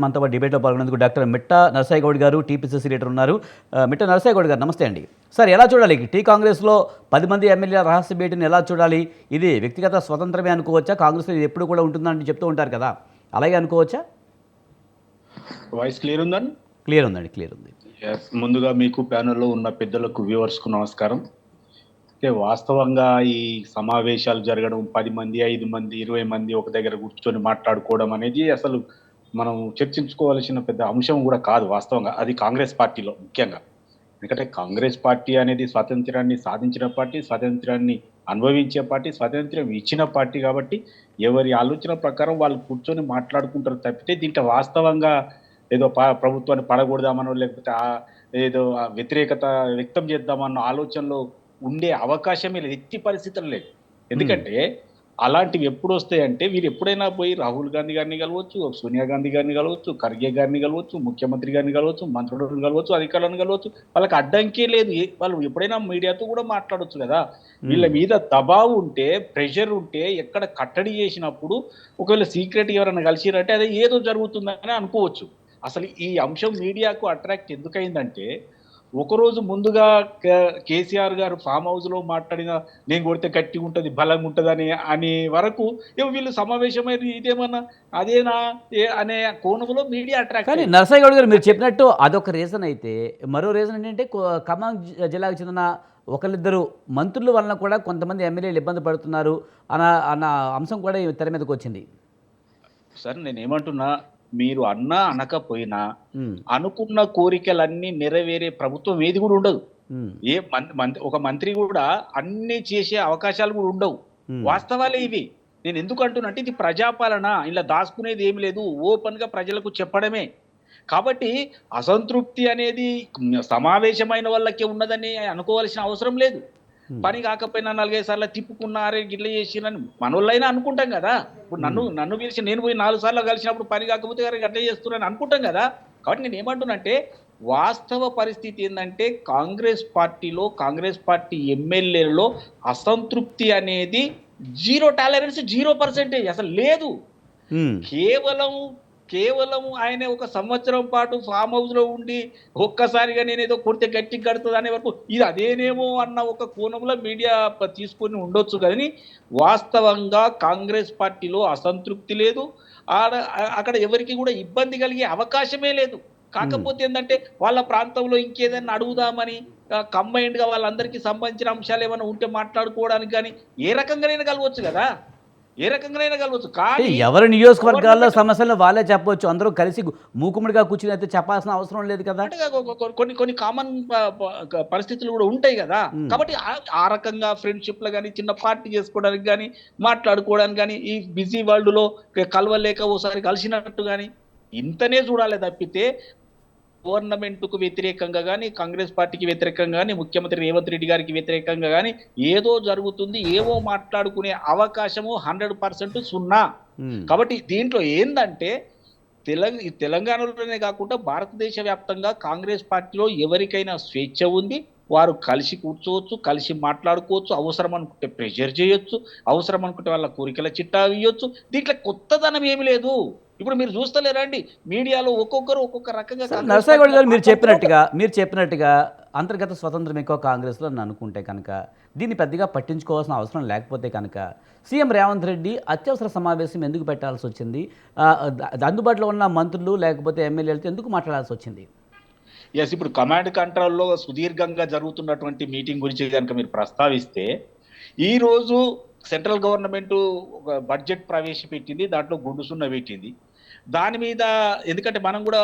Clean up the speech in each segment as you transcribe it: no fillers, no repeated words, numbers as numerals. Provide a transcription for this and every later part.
మనతో డిబేట్లో పాల్గొనేందుకు డాక్టర్ మిట్టా నరసయ్య గౌడ్ గారు టీపీసీసీ లీడర్ ఉన్నారు. మిట్టా నరసయ్య గౌడ్ గారు నమస్తే అండి. సార్, ఎలా చూడాలి టీ కాంగ్రెస్లో 10 మంది ఎమ్మెల్యేల రహస్య భేటీని ఎలా చూడాలి? ఇది వ్యక్తిగత స్వతంత్రమే అనుకోవచ్చా? కాంగ్రెస్లో ఇది ఎప్పుడు కూడా ఉంటుందని చెప్తూ ఉంటారు కదా, అలాగే అనుకోవచ్చా? వాయిస్ క్లియర్ ఉందండి? క్లియర్ ఉందండి, క్లియర్ ఉంది. ముందుగా మీకు ప్యానెల్లో ఉన్న పెద్దలకు వ్యూవర్స్కు నమస్కారం. వాస్తవంగా ఈ సమావేశాలు జరగడం 10 మంది 5 మంది 20 మంది ఒక దగ్గర కూర్చొని మాట్లాడుకోవడం అనేది అసలు మనం చర్చించుకోవాల్సిన పెద్ద అంశం కూడా కాదు వాస్తవంగా. అది కాంగ్రెస్ పార్టీలో ముఖ్యంగా. ఎందుకంటే కాంగ్రెస్ పార్టీ అనేది స్వాతంత్ర్యాన్ని సాధించిన పార్టీ, స్వాతంత్ర్యాన్ని అనుభవించే పార్టీ, స్వాతంత్ర్యం ఇచ్చిన పార్టీ. కాబట్టి ఎవరి ఆలోచన ప్రకారం వాళ్ళు కూర్చొని మాట్లాడుకుంటారు తప్పితే దీంట్లో వాస్తవంగా ఏదో ప్రభుత్వాన్ని పడగొడదామనో లేకపోతే ఏదో వ్యతిరేకత వ్యక్తం చేద్దామన్న ఆలోచనలో ఉండే అవకాశమే లేదు, ఎట్టి పరిస్థితులు లేదు. ఎందుకంటే అలాంటివి ఎప్పుడు వస్తాయంటే వీరు ఎప్పుడైనా పోయి రాహుల్ గాంధీ గారిని కలవచ్చు, సోనియా గాంధీ గారిని కలవచ్చు, ఖర్గే గారిని కలవచ్చు, ముఖ్యమంత్రి గారిని కలవచ్చు, మంత్రులను కలవచ్చు, అధికారులను కలవచ్చు. వాళ్ళకి అడ్డంకే లేదు. వాళ్ళు ఎప్పుడైనా మీడియాతో కూడా మాట్లాడవచ్చు కదా. వీళ్ళ మీద దబావు ఉంటే, ప్రెషర్ ఉంటే, ఎక్కడ కట్టడి చేసినప్పుడు ఒకవేళ సీక్రెట్ ఎవరైనా కలిసిరంటే అదే ఏదో జరుగుతుందని అనుకోవచ్చు. అసలు ఈ అంశం మీడియాకు అట్రాక్ట్ ఎందుకైందంటే ఒకరోజు ముందుగా కేసీఆర్ గారు ఫామ్ హౌస్ లో మాట్లాడిన నేను కొడితే గట్టిగా ఉంటుంది బలంగా ఉంటుంది అనే వరకు వీళ్ళు సమావేశమైన ఇదేమన్నా అదేనా అనే కోణంలో మీడియా అట్రాక్ట్. కానీ నరసయ్య గౌడ్ గారు మీరు చెప్పినట్టు అదొక రీజన్ అయితే, మరో రీజన్ ఏంటంటే ఖమ్మం జిల్లాకు చెందిన ఒకరిద్దరు మంత్రుల వలన కూడా కొంతమంది ఎమ్మెల్యేలు ఇబ్బంది పడుతున్నారు అన్న అంశం కూడా తెర మీదకి వచ్చింది. సార్, నేనేమంటున్నా, మీరు అన్నా అనకపోయినా అనుకున్న కోరికలన్నీ నెరవేరే ప్రభుత్వం ఏది కూడా ఉండదు. ఒక మంత్రి కూడా అన్ని చేసే అవకాశాలు కూడా ఉండవు. వాస్తవాలే ఇవి. నేను ఎందుకు అంటున్నా అంటే ఇది ప్రజాపాలన, ఇలా దాచుకునేది ఏమి లేదు, ఓపెన్ గా ప్రజలకు చెప్పడమే. కాబట్టి అసంతృప్తి అనేది సమావేశమైన వాళ్ళకే ఉన్నదని అనుకోవాల్సిన అవసరం లేదు. పని కాకపోయినా 4-5 సార్లు తిప్పుకున్నారే గిట్ల చేసిరని మనోళ్ళైనా అనుకుంటాం కదా. ఇప్పుడు నన్ను పిలిచి నేను పోయి 4 సార్లు కలిసినప్పుడు పని కాకపోతే అట్లా చేస్తున్నాను అనుకుంటాం కదా. కాబట్టి నేను ఏమంటున్నానంటే వాస్తవ పరిస్థితి ఏంటంటే కాంగ్రెస్ పార్టీలో, కాంగ్రెస్ పార్టీ ఎమ్మెల్యేలలో అసంతృప్తి అనేది 0 టాలరెన్స్, 0% అసలు లేదు. కేవలం ఆయన ఒక సంవత్సరం పాటు ఫామ్ హౌస్ లో ఉండి ఒక్కసారిగా నేనేదో కొడితే గట్టి కడుతుంది అనే వరకు ఇది అదేనేమో అన్న ఒక కోణంలో మీడియా తీసుకొని ఉండొచ్చు. కానీ వాస్తవంగా కాంగ్రెస్ పార్టీలో అసంతృప్తి లేదు. అక్కడ ఎవరికి కూడా ఇబ్బంది కలిగే అవకాశమే లేదు. కాకపోతే ఏంటంటే వాళ్ళ ప్రాంతంలో ఇంకేదైనా అడుగుదామని కంబైన్డ్ గా వాళ్ళందరికీ సంబంధించిన అంశాలు ఏమైనా ఉంటే మాట్లాడుకోవడానికి కానీ ఏ రకంగానైనా కలవచ్చు కదా, ఏ రకంగానైనా కలవచ్చు. కానీ ఎవరి నియోజకవర్గాల్లో సమస్యలు వాళ్ళే చెప్పవచ్చు. అందరూ కలిసి మూకుముడిగా కూర్చుని అయితే చెప్పాల్సిన అవసరం లేదు కదా. కొన్ని కామన్ పరిస్థితులు కూడా ఉంటాయి కదా. కాబట్టి ఆ రకంగా ఫ్రెండ్షిప్ లో కానీ చిన్న పార్టీ చేసుకోవడానికి కానీ మాట్లాడుకోవడానికి కానీ ఈ బిజీ వరల్డ్ లో కలవలేక ఓసారి కలిసినట్టు కానీ ఇంతనే చూడాలి తప్పితే గవర్నమెంట్కు వ్యతిరేకంగా కానీ, కాంగ్రెస్ పార్టీకి వ్యతిరేకంగా కానీ, ముఖ్యమంత్రి రేవంత్ రెడ్డి గారికి వ్యతిరేకంగా కానీ ఏదో జరుగుతుంది, ఏవో మాట్లాడుకునే అవకాశము 100% సున్నా. కాబట్టి దీంట్లో ఏందంటే తెలంగాణలోనే కాకుండా భారతదేశ వ్యాప్తంగా కాంగ్రెస్ పార్టీలో ఎవరికైనా స్వేచ్ఛ ఉంది. వారు కలిసి కూర్చోవచ్చు, కలిసి మాట్లాడుకోవచ్చు, అవసరం అనుకుంటే ప్రెషర్ చేయొచ్చు, అవసరం అనుకుంటే వాళ్ళ కోరికల చిట్టా ఇవ్వచ్చు. దీంట్లో కొత్తదనం ఏమి లేదు. ఇప్పుడు మీరు చూస్తలేరండి మీడియాలో ఒక్కొక్కరు ఒక్కొక్క రకంగా. నరసయ్య గౌడ్ గారు మీరు చెప్పినట్టుగా అంతర్గత స్వతంత్రం ఎక్కువ కాంగ్రెస్లో అని అనుకుంటే కనుక దీన్ని పెద్దగా పట్టించుకోవాల్సిన అవసరం లేకపోతే కనుక సీఎం రేవంత్ రెడ్డి అత్యవసర సమావేశం ఎందుకు పెట్టాల్సి వచ్చింది? అందుబాటులో ఉన్న మంత్రులు లేకపోతే ఎమ్మెల్యేలతో ఎందుకు మాట్లాడాల్సి వచ్చింది? ఇప్పుడు కమాండ్ కంట్రోల్లో సుదీర్ఘంగా జరుగుతున్నటువంటి మీటింగ్ గురించి కనుక మీరు ప్రస్తావిస్తే, ఈరోజు సెంట్రల్ గవర్నమెంట్ ఒక బడ్జెట్ ప్రవేశపెట్టింది, దాంట్లో గుండు సున్న పెట్టింది. దాని మీద ఎందుకంటే మనం కూడా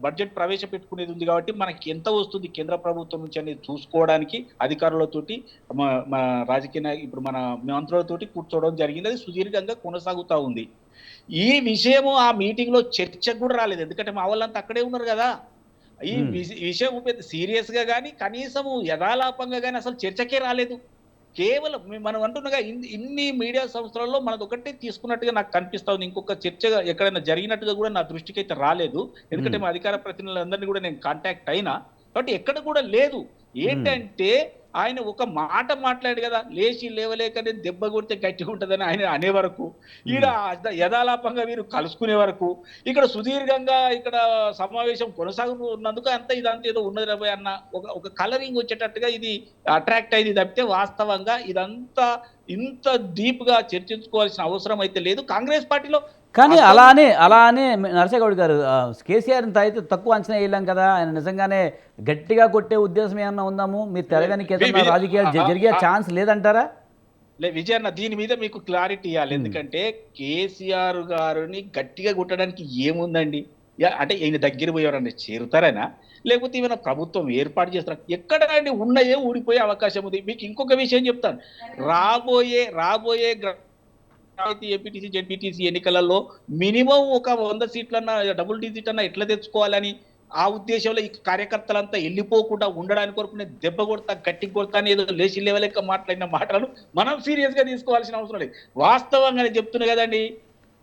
బడ్జెట్ ప్రవేశపెట్టుకునేది ఉంది కాబట్టి మనకి ఎంత వస్తుంది కేంద్ర ప్రభుత్వం నుంచి అనేది చూసుకోవడానికి అధికారులతోటి మన రాజకీయ ఇప్పుడు మన మంత్రులతోటి కూర్చోవడం జరిగింది. అది సుదీర్ఘంగా కొనసాగుతూ ఉంది. ఈ విషయము ఆ మీటింగ్ లో చర్చకు కూడా రాలేదు. ఎందుకంటే మా వాళ్ళంతా అక్కడే ఉన్నారు కదా. ఈ విషయం పెద్ద సీరియస్ గా కానీ కనీసము యథాలాపంగా కానీ అసలు చర్చకే రాలేదు. కేవలం మనం అంటున్నగా ఇన్ని మీడియా సంస్థలలో మనది ఒకటే తీసుకున్నట్టుగా నాకు కనిపిస్తా ఉంది. ఇంకొక చర్చ ఎక్కడైనా జరిగినట్టుగా కూడా నా దృష్టికి అయితే రాలేదు. ఎందుకంటే మా అధికార ప్రతినిధులందరినీ కూడా నేను కాంటాక్ట్ అయినా, కాబట్టి ఎక్కడ కూడా లేదు. ఏంటంటే ఆయన ఒక మాట మాట్లాడు కదా, లేచి లేవలేకనే దెబ్బ కొడితే గట్టిగా ఉంటుందని ఆయన అనే వరకు, ఈడ యథాలాపంగా వీరు కలుసుకునే వరకు, ఇక్కడ సుదీర్ఘంగా ఇక్కడ సమావేశం కొనసాగుతున్నందుకు అంత ఇదంతా ఏదో ఉన్నది రాబోయ్ అన్న ఒక కలరింగ్ వచ్చేటట్టుగా ఇది అట్రాక్ట్ అయింది తప్పితే వాస్తవంగా ఇదంతా ఇంత డీప్ గా చర్చించుకోవాల్సిన అవసరం అయితే లేదు. కాంగ్రెస్ పార్టీలో కానీ అసలు అలా అని నరసింహగౌడ్ గారు కేసీఆర్ అయితే తక్కువ అంచనా వేయలేం కదా, ఆయన నిజంగానే గట్టిగా కొట్టే ఉద్దేశం ఏమన్నా ఉందాము, మీరు తెలవనికి ఏదన్నా రాజకీయాలు జరిగే ఛాన్స్ లేదంటారా? విజయన్న దీని మీద మీకు క్లారిటీ ఇవ్వాలి. ఎందుకంటే కేసీఆర్ గారిని గట్టిగా కొట్టడానికి ఏముందండి? అంటే ఈయన దగ్గర పోయేవారని చేరుతారనా, లేకపోతే ఏమైనా ప్రభుత్వం ఏర్పాటు చేస్తారా? ఎక్కడ అండి ఉన్నాయే ఊడిపోయే అవకాశం ఉంది. మీకు ఇంకొక విషయం చెప్తాను. రాబోయే ఏపీటీసీ జెడ్పీటీసీ ఎన్నికలలో మినిమం ఒక 100 సీట్లన్నా డబుల్ డిజిట్ అన్నా ఎట్లా తెచ్చుకోవాలని ఆ ఉద్దేశంలో ఈ కార్యకర్తలంతా వెళ్ళిపోకుండా ఉండడానికి కొరకు నేను దెబ్బ కొడతా, గట్టి కొడతా అని ఏదో లేచి లేవలేక మాట్లాడిన మాటలను మనం సీరియస్ గా తీసుకోవాల్సిన అవసరం లేదు. వాస్తవంగానే చెప్తున్నా కదండి,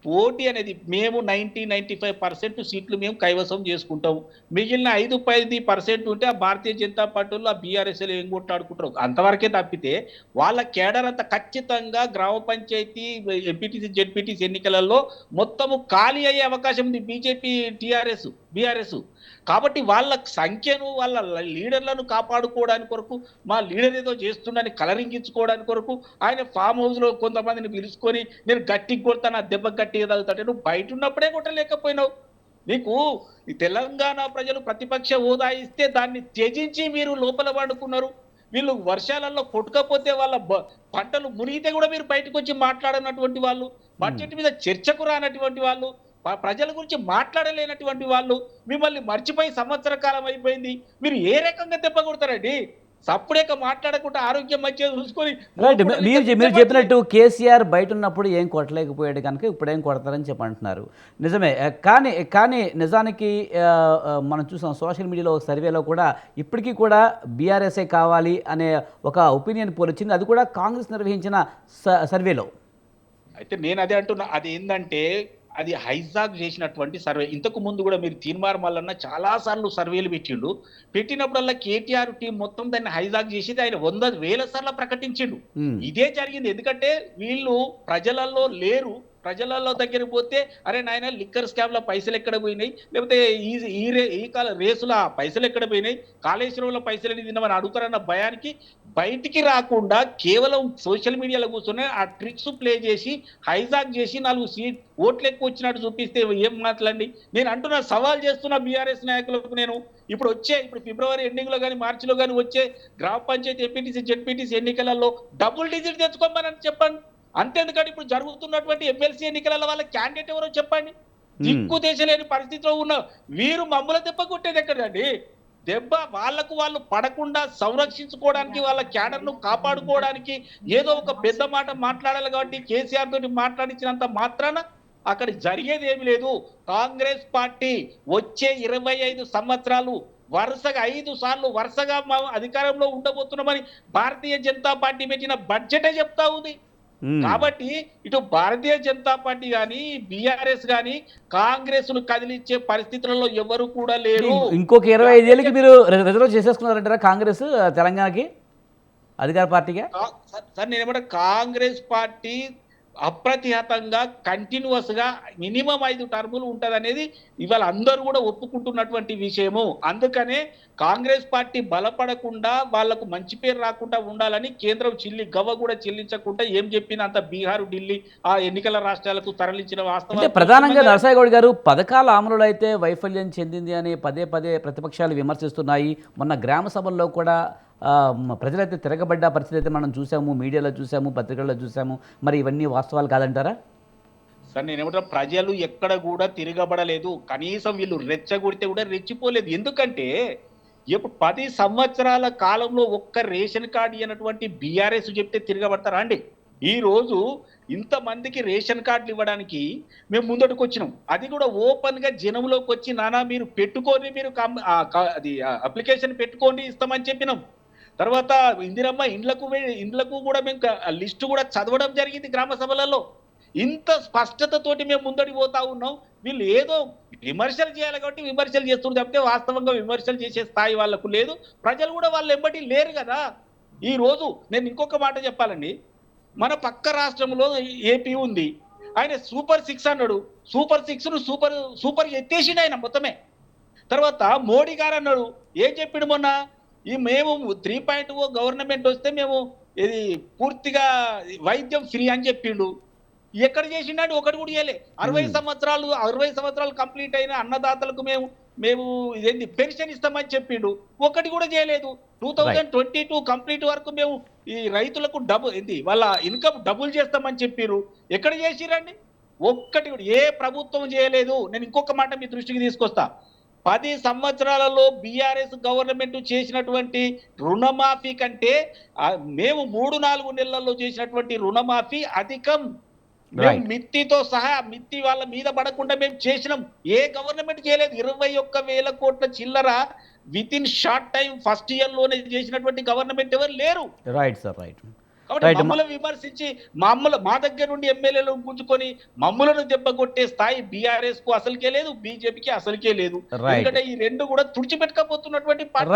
పోటీ అనేది మేము 95% సీట్లు మేము కైవసం చేసుకుంటాం. మిగిలిన 5-10% ఉంటే ఆ భారతీయ జనతా పార్టీలో ఆ బీఆర్ఎస్ఎల్ ఏం కొట్లాడుకుంటారు అంతవరకే తప్పితే వాళ్ళ కేడర్ అంతా ఖచ్చితంగా గ్రామ పంచాయతీ ఎంపీటీసీ జెడ్పీటీసీ ఎన్నికలలో మొత్తము ఖాళీ అయ్యే అవకాశం ఉంది బీజేపీ బీఆర్ఎస్. కాబట్టి వాళ్ళ సంఖ్యను వాళ్ళ లీడర్లను కాపాడుకోవడానికి కొరకు మా లీడర్ ఏదో చేస్తుండని కలరింగించుకోవడానికి కొరకు ఆయన ఫామ్ హౌస్ లో కొంతమందిని పిలుచుకొని నేను గట్టికి కొడతాను, ఆ దెబ్బ గట్టిగా తగులుతాడు. నువ్వు బయట ఉన్నప్పుడే కొట్టలేకపోయినావు. నీకు ఈ తెలంగాణ ప్రజలు ప్రతిపక్ష హోదా ఇస్తే దాన్ని త్యజించి మీరు లోపల పడుకున్నారు. వీళ్ళు వర్షాలలో కొట్టుకపోతే వాళ్ళ పంటలు మునిగితే కూడా మీరు బయటకు వచ్చి మాట్లాడనటువంటి వాళ్ళు, బడ్జెట్ మీద చర్చకు రానటువంటి వాళ్ళు, ప్రజల గురించి మాట్లాడలేనటువంటి వాళ్ళు, మిమ్మల్ని మర్చిపోయి సంవత్సర కాలం అయిపోయింది. మీరు ఏ రకంగా దెబ్బ కొడతారండి? సప్పుడేక మాట్లాడకుండా ఆరోగ్యం మంచిగా చూసుకొని రైట్. మీరు చెప్పినట్టు కేసీఆర్ బయట ఉన్నప్పుడు ఏం కొట్టలేకపోయాడు కనుక ఇప్పుడు ఏం కొడతారని చెప్పి అంటున్నారు. నిజమే. కానీ నిజానికి మనం చూసాం సోషల్ మీడియాలో ఒక సర్వేలో కూడా ఇప్పటికీ కూడా బీఆర్ఎస్ఏ కావాలి అనే ఒక ఒపీనియన్ పోల్ వచ్చింది. అది కూడా కాంగ్రెస్ నిర్వహించిన సర్వేలో. అయితే నేను అదే అంటున్నా, అది ఏంటంటే అది హైజాక్ చేసినటువంటి సర్వే. ఇంతకు ముందు కూడా మీరు తీన్మార్ మల్లన్న చాలా సార్లు సర్వేలు పెట్టినప్పుడల్లా కేటీఆర్ టీం మొత్తం దాన్ని హైజాక్ చేసి ఆయన 100,000 సార్లు ప్రకటించిండు. ఇదే జరిగింది. ఎందుకంటే వీళ్ళు ప్రజలలో లేరు. ప్రజలలో దగ్గర పోతే అరే నాయన లిక్కర్ స్కామ్ లో పైసలు ఎక్కడ పోయినాయి, లేకపోతే ఈ కాల రేసుల పైసలు ఎక్కడ పోయినాయి, కాళేశ్వరంలో పైసలు తిన్నామని అడుగుతారన్న భయానికి బయటికి రాకుండా కేవలం సోషల్ మీడియాలో కూర్చొని ఆ ట్రిక్స్ ప్లే చేసి హైజాక్ చేసి 4 ఓట్లు ఎక్కువ వచ్చినట్టు చూపిస్తే ఏం మాట్లాడండి. నేను అంటున్నా, సవాల్ చేస్తున్నా బీఆర్ఎస్ నాయకులకు. ఇప్పుడు ఫిబ్రవరి ఎండింగ్ లో కానీ మార్చిలో కానీ వచ్చే గ్రామ పంచాయతీ ఎంపీటీసీ జెడ్పీటీసీ ఎన్నికలలో డబుల్ డిజిట్ తెచ్చుకోమని చెప్పండి. అంతేందుకంటే ఇప్పుడు జరుగుతున్నటువంటి ఎమ్మెల్సీ ఎన్నికలలో వాళ్ళ క్యాండిడేట్ ఎవరో చెప్పండి. దిక్కు దేశలేని పరిస్థితిలో ఉన్న వీరు మమ్మల్ని దెబ్బ కొట్టేది ఎక్కడండి? దెబ్బ వాళ్ళు పడకుండా సంరక్షించుకోవడానికి, వాళ్ళ క్యాడర్ను కాపాడుకోవడానికి ఏదో ఒక పెద్ద మాట మాట్లాడాలి. కాబట్టి కేసీఆర్ తోటి మాట్లాడించినంత మాత్రాన అక్కడ జరిగేది ఏమి లేదు. కాంగ్రెస్ పార్టీ వచ్చే 25 సంవత్సరాలు వరుసగా 5 సార్లు వరుసగా అధికారంలో ఉండబోతున్నామని భారతీయ జనతా పార్టీ పెట్టిన బడ్జెటే చెప్తా ఉంది. కాబట్టి ఇటు భారతీయ జనతా పార్టీ గాని బీఆర్ఎస్ గాని కాంగ్రెస్ ను కదిలించే పరిస్థితులలో ఎవరు కూడా లేరు. ఇంకొక 25 ఏళ్ళకి మీరు రిజర్వ్ చేసేసుకున్నారంటారా కాంగ్రెస్ తెలంగాణకి అధికార పార్టీగా? సార్ నేనేమంటే కాంగ్రెస్ పార్టీ అప్రతిహతంగా కంటిన్యూస్ గా మినిమం 5 టర్ములు ఉంటదనేది ఇవాళ అందరూ కూడా ఒప్పుకుంటున్నటువంటి విషయము. అందుకనే కాంగ్రెస్ పార్టీ బలపడకుండా వాళ్లకు మంచి పేరు రాకుండా ఉండాలని కేంద్రం గవ్వ కూడా చెల్లించకుండా ఏం చెప్పినంత బీహార్, ఢిల్లీ ఆ ఎన్నికల రాష్ట్రాలకు తరలించిన వాస్తవం. ప్రధానంగా నరసింహగౌడ్ గారు పథకాల అమలులో అయితే వైఫల్యం చెందింది అని పదే ప్రతిపక్షాలు విమర్శిస్తున్నాయి. మొన్న గ్రామ సభల్లో కూడా ప్రజలైతే తిరగబడ్డ పరిస్థితి అయితే మనం చూసాము, మీడియాలో చూసాము, పత్రికల్లో చూసాము. మరి ఇవన్నీ వాస్తవాలు కాదంటారా? సార్ నేనేమంటా, ప్రజలు ఎక్కడ కూడా తిరగబడలేదు. కనీసం వీళ్ళు రెచ్చగొడితే కూడా రెచ్చిపోలేదు. ఎందుకంటే ఇప్పుడు 10 సంవత్సరాల కాలంలో ఒక్క రేషన్ కార్డు ఇవ్వనటువంటి బీఆర్ఎస్ చెప్తే తిరగబడతారా అండి? ఈ రోజు ఇంతమందికి రేషన్ కార్డులు ఇవ్వడానికి మేము ముందటికి వచ్చినాం. అది కూడా ఓపెన్ గా జనంలోకి వచ్చి నానా మీరు పెట్టుకొని మీరు అది అప్లికేషన్ పెట్టుకోండి ఇస్తామని చెప్పినాం. తర్వాత ఇందిరమ్మ ఇండ్లకు కూడా మేము లిస్టు కూడా చదవడం జరిగింది గ్రామ సభలలో. ఇంత స్పష్టతతోటి మేము ముందడికి పోతా ఉన్నాం. వీళ్ళు ఏదో విమర్శలు చేయాలి కాబట్టి విమర్శలు చేస్తున్నారు తప్పితే వాస్తవంగా విమర్శలు చేసే స్థాయి వాళ్ళకు లేదు. ప్రజలు కూడా వాళ్ళు ఎంబటి లేరు కదా. ఈ రోజు నేను ఇంకొక మాట చెప్పాలండి. మన పక్క రాష్ట్రంలో ఏపీ ఉంది. ఆయన సూపర్ 6 అన్నాడు. సూపర్ 6ను సూపర్ ఎత్తేసిండు ఆయన మొత్తమే. తర్వాత మోడీ గారు అన్నాడు. ఏం చెప్పిండు మొన్న? మేము 3.0 గవర్నమెంట్ వస్తే మేము ఇది పూర్తిగా వైద్యం ఫ్రీ అని చెప్పిండు. ఎక్కడ చేసిండండి? ఒకటి కూడా చేయలే. 60 సంవత్సరాలు కంప్లీట్ అయిన అన్నదాతలకు మేము ఇదేంది పెన్షన్ ఇస్తామని చెప్పిండు. ఒకటి కూడా చేయలేదు. 2022 కంప్లీట్ వరకు మేము ఈ రైతులకు వాళ్ళ ఇన్కమ్ డబుల్ చేస్తామని చెప్పిర్రు. ఎక్కడ చేసిరండి? ఒక్కటి కూడా ఏ ప్రభుత్వం చేయలేదు. నేను ఇంకొక మాట మీ దృష్టికి తీసుకొస్తా. 10 సంవత్సరాలలో బీఆర్ఎస్ గవర్నమెంట్ చేసినటువంటి రుణమాఫీ కంటే మేము 3-4 నెలల్లో చేసినటువంటి రుణమాఫీ అధికం. మేము మిత్తితో సహా మిత్తి వాళ్ళ మీద పడకుండా మేము చేసినాం. ఏ గవర్నమెంట్ చేయలేదు. 21,000 కోట్ల చిల్లర with in short time first year లోనే చేసినటువంటి గవర్నమెంట్ ఎవరు లేరు. Right sir, right. కాబట్టి మమ్మల్ని విమర్శించి మా దగ్గర నుండి ఎమ్మెల్యేలు గుంజుకొని మమ్మలను దెబ్బకొట్టే స్థాయి బీఆర్ఎస్ కు అసలుకే లేదు, బీజేపీకి అసలుకే లేదు. ఎందుకంటే ఈ రెండు కూడా తుడిచిపెట్టకపోతున్నటువంటి పార్టీ.